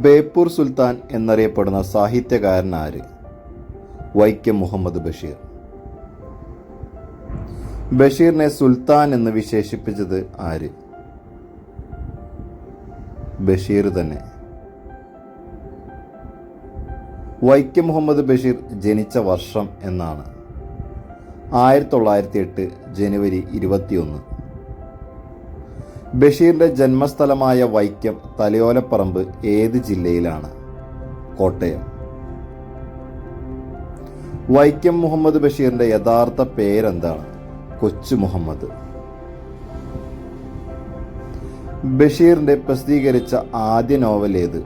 ബേപ്പൂർ സുൽത്താൻ എന്നറിയപ്പെടുന്ന സാഹിത്യകാരൻ ആര്? വൈക്കം മുഹമ്മദ് ബഷീർ. ബഷീറിനെ സുൽത്താൻ എന്ന് വിശേഷിപ്പിച്ചത് ആര്? ബഷീർ തന്നെ. വൈക്കം മുഹമ്മദ് ബഷീർ ജനിച്ച വർഷം എന്നാണ്? 1908 ജനുവരി 21. ബഷീറിന്റെ ജന്മസ്ഥലമായ വൈക്കം തലയോലപ്പറമ്പ് ഏത് ജില്ലയിലാണ്? കോട്ടയം. വൈക്കം മുഹമ്മദ് ബഷീറിന്റെ യഥാർത്ഥ പേരെന്താണ്? കൊച്ചു മുഹമ്മദ്. ബഷീറിന്റെ പ്രസിദ്ധീകരിച്ച ആദ്യ നോവൽ ഏത്?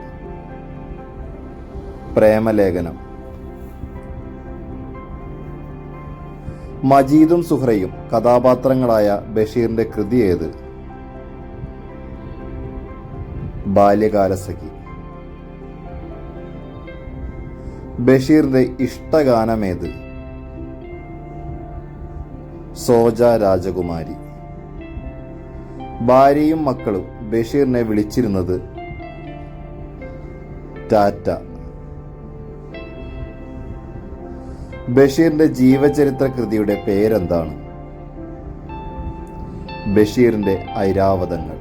പ്രേമലേഖനം. മജീദും സുഹ്റയും കഥാപാത്രങ്ങളായ ബഷീറിന്റെ കൃതി ഏത്? ബാല്യകാലസഖി. ബഷീറിന്റെ ഇഷ്ടഗാനമേത്? സോജ രാജകുമാരി. ഭാര്യയും മക്കളും ബഷീറിനെ വിളിച്ചിരുന്നത് ടാറ്റ. ബഷീറിന്റെ ജീവചരിത്ര കൃതിയുടെ പേരെന്താണ്? ബഷീറിന്റെ ഐരാവതങ്ങൾ.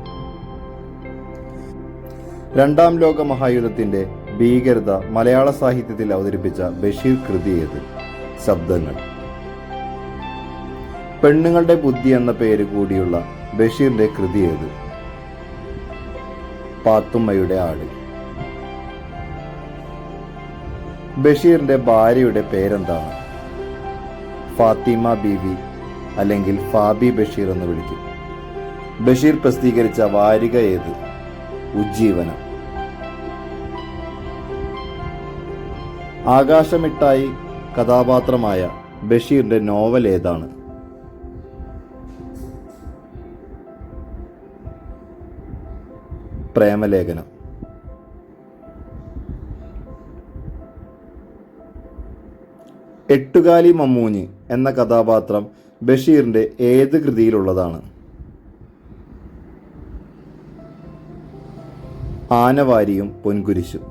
രണ്ടാം ലോക മഹായുദ്ധത്തിന്റെ ഭീകരത മലയാള സാഹിത്യത്തിൽ അവതരിപ്പിച്ച ബഷീർ കൃതി ഏത്? ശബ്ദങ്ങൾ. പെണ്ണുങ്ങളുടെ ബുദ്ധി എന്ന പേര് കൂടിയുള്ള ബഷീറിന്റെ കൃതി ഏത്? പാത്തുമ്മയുടെ ആട്. ബഷീറിന്റെ ഭാര്യയുടെ പേരെന്താണ്? ഫാത്തിമ ബീവി അല്ലെങ്കിൽ ഫാബി ബഷീർ എന്ന് വിളിക്കും. ബഷീർ പ്രസിദ്ധീകരിച്ച വാരിക ഏത്? ഉജ്ജീവനം. ആകാശമിട്ടായി കഥാപാത്രമായ ബഷീറിന്റെ നോവൽ ഏതാണ്? പ്രേമലേഖനം. എട്ടുകാലി മമ്മൂഞ്ഞ് എന്ന കഥാപാത്രം ബഷീറിന്റെ ഏത് കൃതിയിലുള്ളതാണ്? ആനവാരിയും പൊൻകുരിശും.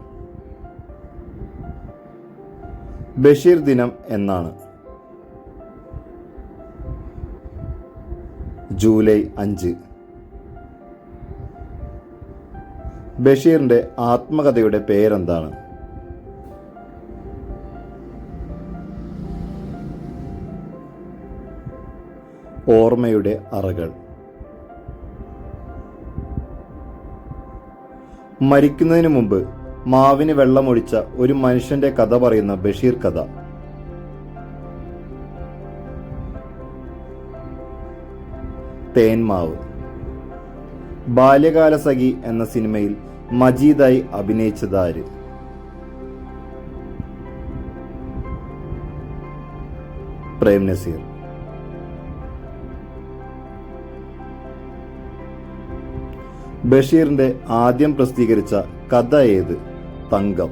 ബഷീർ ദിനം എന്നാണ്? ജൂലൈ 5. ബഷീറിന്റെ ആത്മകഥയുടെ പേരെന്താണ്? ഓർമ്മയുടെ അറകൾ. മരിക്കുന്നതിന് മുമ്പ് മാവിന് വെള്ളമൊഴിച്ച ഒരു മനുഷ്യന്റെ കഥ പറയുന്ന ബഷീർ കഥ. തേന്മാവ്. ബാല്യകാലസഖി എന്ന സിനിമയിൽ മജീദായി അഭിനയിച്ചതാര്? പ്രേം നസീർ. ബഷീറിന്റെ ആദ്യം പ്രസിദ്ധീകരിച്ച കഥ ഏത്? തങ്കം.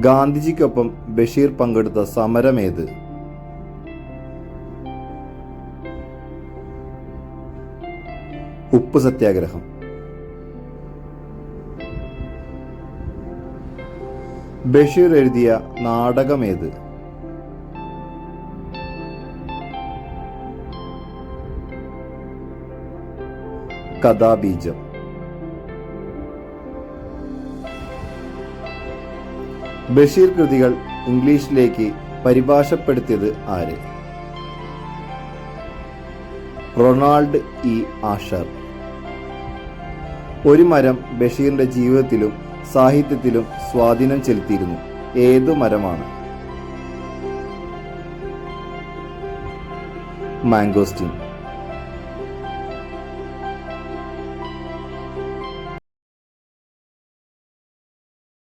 ഗാന്ധിജിക്കൊപ്പം ബഷീർ പങ്കെടുത്ത സമരമേത്? ഉപ്പ് സത്യാഗ്രഹം. ബഷീർ എഴുതിയ നാടകമേത്? കഥാബീജം. ബഷീർ കൃതികൾ ഇംഗ്ലീഷിലേക്ക് പരിഭാഷപ്പെടുത്തിയത് ആര്? Ronald E Asher. ഒരു മരം ബഷീറിന്റെ ജീവിതത്തിലും സാഹിത്യത്തിലും സ്വാധീനം ചെലുത്തിയിരുന്നു. ഏതു മരമാണ്? മാംഗോസ്റ്റീൻ.